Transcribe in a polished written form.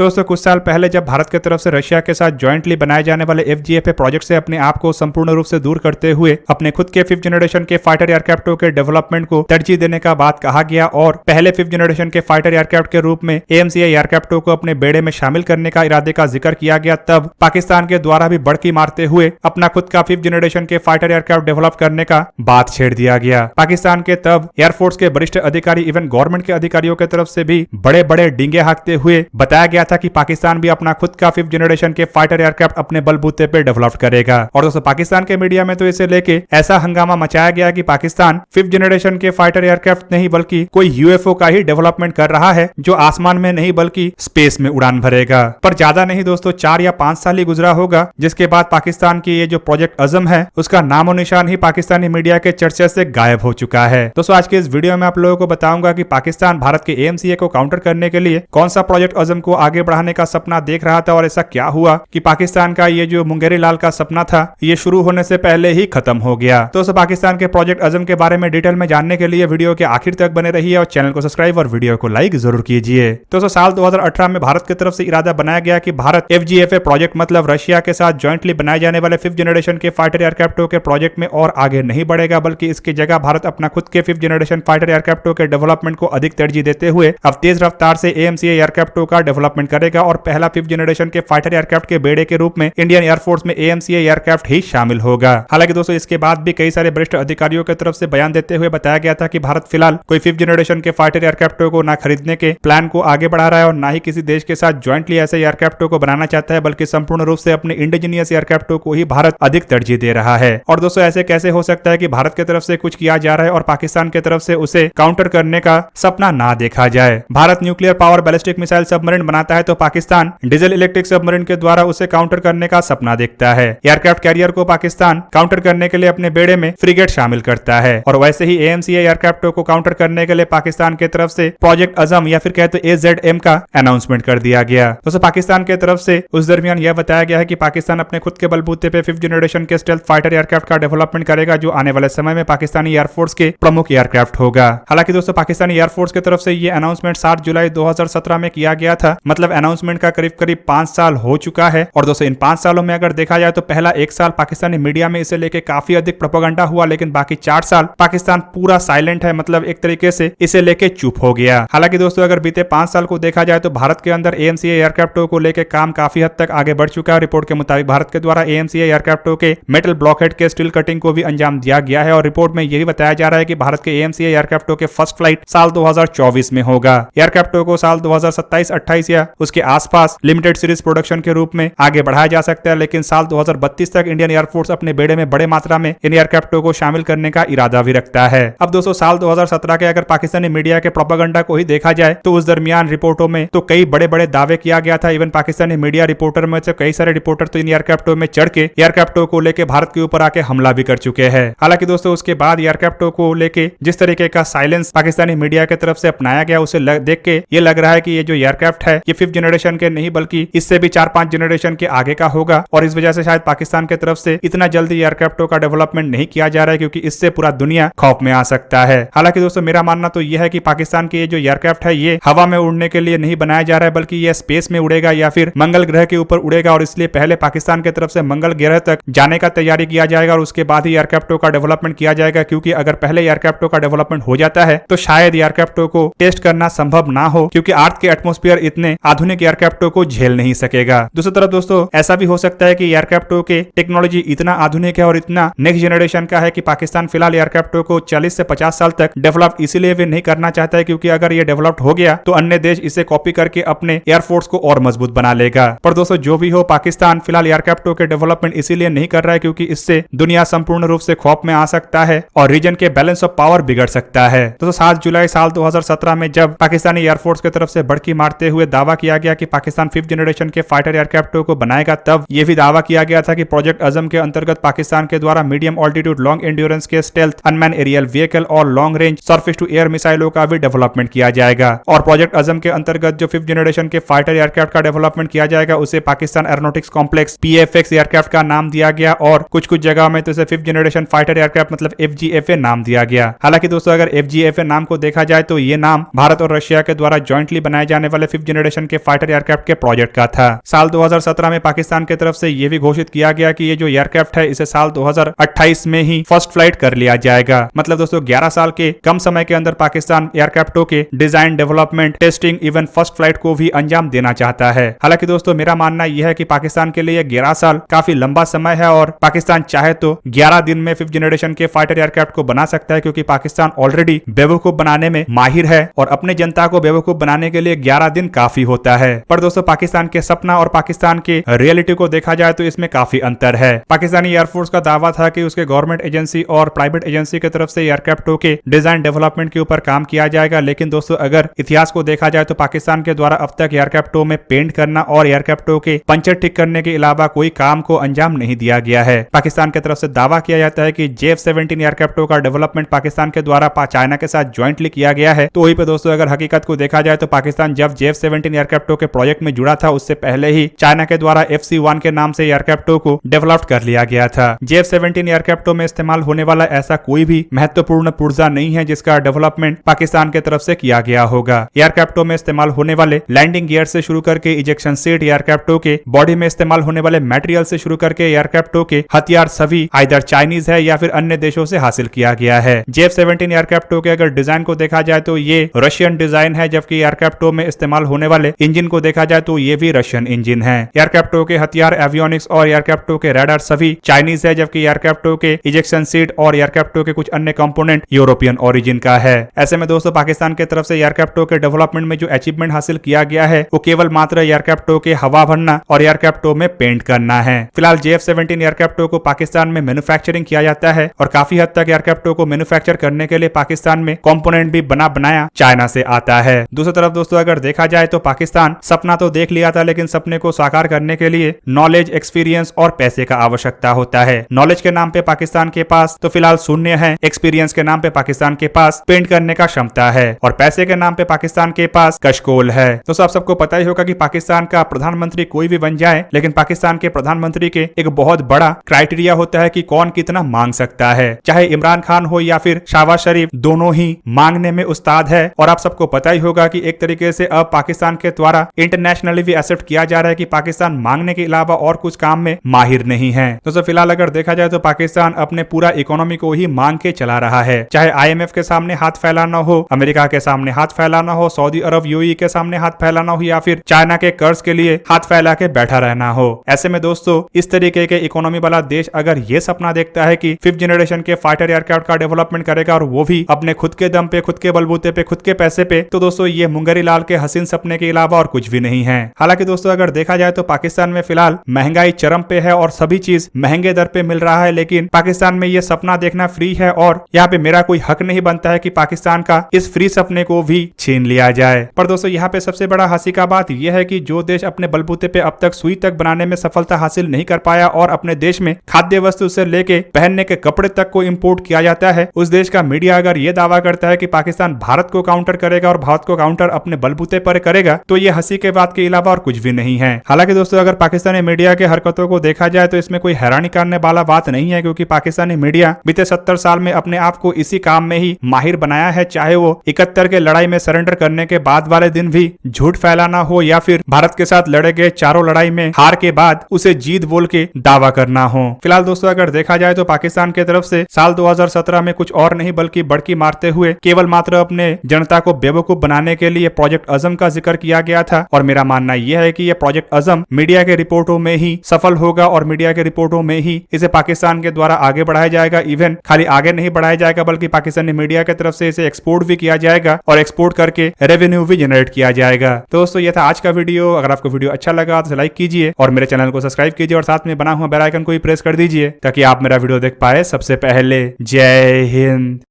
तो दोस्तों कुछ साल पहले जब भारत की तरफ से रशिया के साथ ज्वाइंटली बनाए जाने वाले FGFA प्रोजेक्ट से अपने आप को संपूर्ण रूप से दूर करते हुए अपने खुद के 5th जनरेशन के फाइटर एयरक्राफ्टों के डेवलपमेंट को तरजीह देने का बात कहा गया और पहले 5th जनरेशन के फाइटर एयरक्राफ्ट के रूप में AMCA एयरक्राफ्टों को अपने बेड़े में शामिल करने का इरादे का जिक्र किया गया, तब पाकिस्तान के द्वारा भी बढ़ती मारते हुए अपना खुद का 5th जनरेशन के फाइटर एयरक्राफ्ट डेवलप करने का बात छेड़ दिया गया। पाकिस्तान के तब एयरफोर्स के वरिष्ठ अधिकारी इवन गवर्नमेंट के अधिकारियों की तरफ से भी बड़े बड़े डींगे हाँकते हुए बताया गया था कि पाकिस्तान भी अपना खुद का 5th जनरेशन के फाइटर एयरक्राफ्ट अपने बलबूते पे डेवलप करेगा। और दोस्तों पाकिस्तान के मीडिया में तो इसे लेके ऐसा हंगामा मचाया गया कि पाकिस्तान 5th जनरेशन के फाइटर एयरक्राफ्ट नहीं बल्कि कोई UFO का ही डेवलपमेंट कर रहा है जो आसमान में नहीं बल्कि स्पेस में उड़ान भरेगा। पर ज्यादा नहीं दोस्तों 4 या 5 साल ही गुजरा होगा जिसके बाद पाकिस्तान की ये जो प्रोजेक्ट अज़म है उसका नामो निशान ही पाकिस्तानी मीडिया के चर्चा से गायब हो चुका है। दोस्तों आज के इस वीडियो में आप लोगों को बताऊंगा कि पाकिस्तान भारत के AMCA को काउंटर करने के लिए कौन सा प्रोजेक्ट अज़म को आगे बढ़ाने का सपना देख रहा था और ऐसा क्या हुआ कि पाकिस्तान का ये जो मुंगेरी लाल का सपना था ये शुरू होने से पहले ही खत्म हो गया। दोस्तों पाकिस्तान के प्रोजेक्ट अज़म के बारे में डिटेल में जानने के लिए वीडियो के आखिर तक बने रहिए और चैनल को सब्सक्राइब और वीडियो को लाइक जरूर कीजिए। दोस्तों साल 2018 में भारत की तरफ से इरादा बनाया गया कि भारत FGFA प्रोजेक्ट मतलब रशिया के साथ ज्वाइंटली बनाए जाने वाले 5th जनरेशन के फाइटर एयरक्राफ्टों के प्रोजेक्ट में और आगे नहीं बढ़ेगा बल्कि इसकी जगह भारत अपना खुद के 5th जनरेशन फाइटर एयरक्राफ्टों के डेवलपमेंट को अधिक तरजीह देते हुए अब तेज रफ्तार से AMCA एयरक्राफ्टों का डेवलपमेंट करेगा और पहला 5th जनरेशन के फाइटर एयरक्राफ्ट के बेड़े के रूप में इंडियन एयरफोर्स में AMCA एयरक्राफ्ट ही शामिल होगा। हालांकि दोस्तों इसके बाद भी कई सारे वरिष्ठ अधिकारियों की तरफ से बयान देते हुए बताया गया था कि भारत फिलहाल कोई 5th जनरेशन के फाइटर एयरक्राफ्टों को ना खरीदने के प्लान को आगे बढ़ा रहा है और ना ही किसी देश के साथ ज्वाइंटली ऐसे एयरक्राफ्टों को बनाना चाहता है बल्कि संपूर्ण रूप से अपने इंडिजीनियस एयरक्राफ्टों को ही भारत अधिक तरजीह दे रहा है। और दोस्तों ऐसे कैसे हो सकता है कि भारत की तरफ से कुछ किया जा रहा है और पाकिस्तान की तरफ से उसे काउंटर करने का सपना ना देखा जाए। Bharat nuclear power ballistic missile submarine बनाता है तो पाकिस्तान डीजल इलेक्ट्रिक सबमरीन के द्वारा उसे काउंटर करने का सपना देखता है। एयरक्राफ्ट कैरियर को पाकिस्तान काउंटर करने के लिए अपने बेड़े में फ्रिगेट शामिल करता है और वैसे ही AMCA एयरक्राफ्टों को काउंटर करने के लिए पाकिस्तान की तरफ से प्रोजेक्ट अज़म या फिर कहते AZM का अनाउंसमेंट कर दिया गया। दोस्तों पाकिस्तान की तरफ से उस दरमियान यह बताया गया है कि पाकिस्तान अपने खुद के बलबूते पे 5th जनरेशन के स्टेल्थ फाइटर एयरक्राफ्ट का डेवलपमेंट करेगा जो आने वाले समय में पाकिस्तानी एयरफोर्स के प्रमुख एयरक्राफ्ट होगा। हालांकि दोस्तों पाकिस्तानी एयरफोर्स की तरफ से ये अनाउंसमेंट 7 जुलाई 2017 में किया गया था, मतलब अनाउंसमेंट का करीब करीब 5 साल हो चुका है। और दोस्तों इन 5 सालों में अगर देखा जाए तो पहला 1 साल पाकिस्तानी मीडिया में इसे लेके काफी अधिक प्रोपेगेंडा हुआ, लेकिन बाकी 4 साल पाकिस्तान पूरा साइलेंट है, मतलब एक तरीके से इसे लेके चुप हो गया। हालांकि दोस्तों अगर बीते 5 साल को देखा जाए तो भारत के अंदर AMCA एयरक्राफ्टों को लेकर काम काफी हद तक आगे बढ़ चुका है। रिपोर्ट के मुताबिक भारत के द्वारा AMCA एयरक्राफ्टों के मेटल ब्लॉकहेड के स्टील कटिंग को भी अंजाम दिया गया है और रिपोर्ट में यही बताया जा रहा है कि भारत के AMCA एयरक्राफ्टों के फर्स्ट फ्लाइट साल 2024 में होगा। एयरक्राफ्टों को साल 2027-28 या उसके आसपास लिमिटेड सीरीज प्रोडक्शन के रूप में आगे बढ़ाया जा सकता है, लेकिन साल 2032 तक इंडियन एयरफोर्स अपने बेड़े में बड़े मात्रा में इन एयरक्राफ्टों को शामिल करने का इरादा भी रखता है। अब दोस्तों साल 2017 के अगर पाकिस्तानी मीडिया के प्रोपेगेंडा को ही देखा जाए तो उस दरमियान रिपोर्टों में तो कई बड़े बड़े दावे किया गया था। इवन पाकिस्तानी मीडिया रिपोर्टर में से कई सारे रिपोर्टर तो इन एयरक्राफ्टों में चढ़ के एयरक्राफ्टों को लेकर भारत के ऊपर आके हमला भी कर चुके हैं। हालांकि दोस्तों उसके बाद एयरक्राफ्टों को लेके जिस तरीके का साइलेंस पाकिस्तानी मीडिया की तरफ से अपनाया गया उसे देख के ये लग रहा है कि ये जो एयरक्राफ्ट है ये 5th जनरेशन के नहीं बल्कि इससे भी 4-5 जनरेशन के आगे का होगा और इस वजह से शायद पाकिस्तान की तरफ से इतना जल्दी एयरक्राफ्टों का डेवलपमेंट नहीं किया जा रहा है क्योंकि इससे पूरा दुनिया खौफ में आ सकता है। हालांकि दोस्तों मेरा मानना तो यह है कि पाकिस्तान के ये जो एयरक्राफ्ट है ये हवा में उड़ने के लिए नहीं बनाया जा रहा है बल्कि ये स्पेस में उड़ेगा या फिर मंगल ग्रह के ऊपर उड़ेगा और इसलिए पहले पाकिस्तान की तरफ से मंगल ग्रह तक जाने का तैयारी किया जाएगा और उसके बाद ही एयरक्राफ्टों का डेवलपमेंट किया जाएगा, क्योंकि अगर पहले एयरक्राफ्टों का डेवलपमेंट हो जाता है तो शायद एयरक्राफ्टों को टेस्ट करना संभव ना हो क्योंकि अर्थ के एटमॉस्फेयर इतने आधुनिक एयरक्राफ्टों को झेल नहीं सकेगा। दूसरी तरफ दोस्तों ऐसा भी हो सकता है कि एयरक्राफ्टों के टेक्नोलॉजी इतना आधुनिक है और इतना नेक्स्ट जनरेशन का है कि पाकिस्तान फिलहाल एयरक्राफ्टों को 40 से 50 साल तक डेवलप इसीलिए भी नहीं करना चाहता है क्योंकि अगर ये डेवलप्ड हो गया तो अन्य देश इसे कॉपी करके अपने एयरफोर्स को और मजबूत बना लेगा। पर दोस्तों जो भी हो पाकिस्तान फिलहाल एयरक्राफ्टों के डेवलपमेंट इसीलिए नहीं कर रहा है क्योंकि इससे दुनिया संपूर्ण रूप से खौफ में आ सकता है और रीजन के बैलेंस ऑफ पावर बिगड़ सकता है। दोस्तों 7 जुलाई साल 2017 में जब पाकिस्तानी एयरफोर्स की तरफ से बढ़की मारते हुए दावा किया गया कि पाकिस्तान 5th जनरेशन के फाइटर एयरक्राफ्टों को बनाएगा, तब यह भी दावा किया गया था कि प्रोजेक्ट अज़म के अंतर्गत पाकिस्तान के द्वारा मीडियम ऑल्टीट्यूड लॉन्ग एंड्योरेंस के स्टेल्थ अनमैन एरियल व्हीकल और long range surface to air मिसाइलों का भी डेवलपमेंट किया जाएगा। और प्रोजेक्ट अज़म के अंतर्गत जो 5th जनरेशन के फाइटर एयरक्राफ्ट का डेवलपमेंट किया जाएगा उसे Pakistan aeronautics complex PFX aircraft का नाम दिया गया और कुछ जगह में तो इसे 5th जनरेशन फाइटर एयरक्राफ्ट मतलब FGFA नाम दिया गया। हालांकि दोस्तों अगर FGFA नाम को देखा जाए तो ये नाम भारत और रशिया के द्वारा ज्वाइंटली बनाए जाने वाले 5th जनरेशन के फाइटर एयरक्राफ्ट के प्रोजेक्ट का था। साल 2017 में पाकिस्तान की तरफ से यह भी घोषित किया गया कि ये जो एयरक्राफ्ट है इसे साल 2028 में ही फर्स्ट फ्लाइट कर लिया जाएगा। मतलब दोस्तों 11 साल के कम समय के अंदर पाकिस्तान एयरक्राफ्टों के design, development, testing, even first flight को भी अंजाम देना चाहता है। हालांकि दोस्तों मेरा मानना यह है कि पाकिस्तान के लिए 11 साल काफी लंबा समय है और पाकिस्तान चाहे तो 11 दिन में 5th जनरेशन के फाइटर एयरक्राफ्ट को बना सकता है, क्योंकि पाकिस्तान ऑलरेडी बेवकूफ बनाने में माहिर है और अपने जनता को बेवकूफ बनाने के लिए 11 दिन काफी होता है। पर दोस्तों पाकिस्तान के सपना और पाकिस्तान के रियलिटी को देखा जाए तो इसमें काफी अंतर है। पाकिस्तानी एयरफोर्स का दावा था कि उसके गवर्नमेंट एजेंसी और प्राइवेट एजेंसी की तरफ से एयरक्राफ्टों के डिजाइन, डेवलपमेंट के ऊपर काम किया जाएगा, लेकिन दोस्तों अगर इतिहास को देखा जाए तो पाकिस्तान के द्वारा अब तक एयरक्राफ्टों में पेंट करना और एयरक्राफ्टों के पंचर ठीक करने के अलावा कोई काम को अंजाम नहीं दिया गया है। पाकिस्तान की तरफ से दावा किया जाता है कि JF-17 एयरक्राफ्टों का डेवलपमेंट पाकिस्तान के द्वारा चाइना के साथ ज्वाइंटली किया गया है। तो वहीं पे दोस्तों अगर हकीकत को देखा जाए तो पाकिस्तान जब JF-17 एयरक्राफ्टों के प्रोजेक्ट में जुड़ा था उससे पहले ही चाइना के द्वारा FC-1 के नाम से एयरक्राफ्टों को डेवलप कर लिया गया था। JF-17 एयरक्राफ्टों में इस्तेमाल होने वाला ऐसा कोई भी महत्वपूर्ण पुर्जा नहीं है जिसका डेवलपमेंट पाकिस्तान की तरफ से किया गया होगा। एयरक्राफ्टों में इस्तेमाल होने वाले लैंडिंग गियर से शुरू करके इजेक्शन सीट, एयरक्राफ्टों के बॉडी में इस्तेमाल होने वाले मटेरियल से शुरू करके एयरक्राफ्टों के हथियार सभी आइदर चाइनीज है या फिर अन्य देशों से हासिल किया गया है। JF-17 एयरक्राफ्टों के अगर डिजाइन को देखा जाए तो ये रशियन डिजाइन है, जबकि एयरक्राफ्टों में इस्तेमाल होने वाले इंजन को देखा जाए तो ये भी रशियन इंजन है। एयरक्राफ्टों के हथियार, एवियोनिक्स और एयरक्राफ्टों के रडार सभी चाइनीज है, जबकि एयरक्राफ्टों के इजेक्शन सीट और एयरक्राफ्टों के कुछ अन्य कंपोनेंट यूरोपियन ओरिजिन का है। ऐसे में दोस्तों पाकिस्तान की तरफ से एयरक्राफ्टों के डेवलपमेंट में जो अचीवमेंट हासिल किया गया है वो केवल मात्र एयरक्राफ्टों के हवा भरना और एयरक्राफ्टों में पेंट करना है। फिलहाल JF-17 एयरक्राफ्टों को पाकिस्तान में मैन्युफैक्चरिंग किया जाता है और काफी हद तक एयरक्राफ्टों को मैन्युफैक्चर करने के लिए पाकिस्तान में कंपोनेंट भी बनाया चाइना से आता है। दूसरी तरफ दोस्तों अगर देखा जाए तो पाकिस्तान सपना तो देख लिया था, लेकिन सपने को साकार करने के लिए नॉलेज, एक्सपीरियंस और पैसे का आवश्यकता होता है। नॉलेज के नाम पे पाकिस्तान के पास तो फिलहाल शून्य है, एक्सपीरियंस के नाम पे पाकिस्तान के पास पेंट करने का क्षमता है और पैसे के नाम पे पाकिस्तान के पास कशकोल है। तो आप सबको पता ही होगा कि पाकिस्तान का प्रधानमंत्री कोई भी बन जाए, लेकिन पाकिस्तान के प्रधानमंत्री के एक बहुत बड़ा क्राइटेरिया होता है कि कौन कितना मांग सकता है। चाहे इमरान खान हो या फिर शहबाज शरीफ, दोनों ही मांगने में उस्ताद है। और आप सबको पता ही होगा कि एक तरीके से अब पाकिस्तान के द्वारा इंटरनेशनली भी एक्सेप्ट किया जा रहा है कि पाकिस्तान मांगने के अलावा और कुछ काम में माहिर नहीं है। तो फिलहाल अगर देखा जाए तो पाकिस्तान अपने पूरा इकोनॉमी को ही मांग के चला रहा है, चाहे IMF के सामने हाथ फैलाना हो, अमेरिका के सामने हाथ फैलाना हो, सऊदी अरब UAE के सामने हाथ फैलाना हो या फिर चाइना के कर्ज के लिए हाथ फैला के बैठा रहना हो। ऐसे में दोस्तों इस तरीके के इकोनॉमी वाला देश अगर ये सपना देखता है कि 5th जनरेशन के फाइटर एयरक्राफ्ट का डेवलपमेंट करेगा और वो भी अपने खुद के दम पे, खुद के बलबूते पे, खुद के पैसे पे, तो दोस्तों ये मुंगरी लाल के हसीन सपने के अलावा और कुछ भी नहीं है। हालांकि दोस्तों अगर देखा जाए तो पाकिस्तान में फिलहाल महंगाई चरम पे है और सभी चीज महंगे दर पे मिल रहा है, लेकिन पाकिस्तान में ये सपना देखना फ्री है और यहाँ पे मेरा कोई हक नहीं बनता है कि पाकिस्तान का इस फ्री सपने को भी छीन लिया जाए। पर दोस्तों यहाँ पे सबसे बड़ा हंसी का बात यह है कि जो देश अपने बलबूते पे अब तक सुई तक बनाने में सफलता हासिल नहीं कर पाया और अपने देश में खाद्य वस्तु से लेके पहनने के कपड़े तक को इंपोर्ट किया जाता है, उस देश का मीडिया अगर ये दावा करता है कि पाकिस्तान भारत को काउंटर करेगा और भारत को काउंटर अपने बलबूते पर करेगा, तो ये हंसी के बात के अलावा और कुछ भी नहीं है। हालांकि दोस्तों अगर पाकिस्तानी मीडिया के हरकतों को देखा जाए तो इसमें कोई हैरानी करने वाला बात नहीं है, क्योंकि पाकिस्तानी मीडिया बीते 70 साल में अपने आप को इसी काम में ही माहिर बनाया है, चाहे वो 71 के लड़ाई में सरेंडर करने के बाद वाले दिन भी झूठ फैलाना हो या फिर भारत के साथ लड़े गए चारों लड़ाई में हार के बाद उसे जीत बोल के दावा करना हो। फिलहाल दोस्तों अगर देखा जाए तो पाकिस्तान की तरफ से साल 2017 में कुछ और नहीं बल्कि बड़की मारते हुए केवल मात्र अपने जनता को बेवकूफ बनाने के लिए प्रोजेक्ट अजम का जिक्र किया गया था। और मेरा मानना यह है कि यह प्रोजेक्ट अजम मीडिया के रिपोर्टों में ही सफल होगा और मीडिया के रिपोर्टों में ही इसे पाकिस्तान के द्वारा आगे बढ़ाया जाएगा। इवन खाली आगे नहीं बढ़ाया जाएगा बल्कि पाकिस्तानी मीडिया की तरफ से इसे एक्सपोर्ट भी किया जाएगा और एक्सपोर्ट करके रेवेन्यू भी जनरेट किया जाएगा। तो दोस्तों यह था आज का वीडियो। अगर आपको वीडियो अच्छा लगा तो लाइक कीजिए और मेरे चैनल को सब्सक्राइब कीजिए और साथ में बना हुआ बेल आइकन को भी प्रेस कर दीजिए ताकि आप मेरा वीडियो देख पाए सबसे पहले। जय हिंद।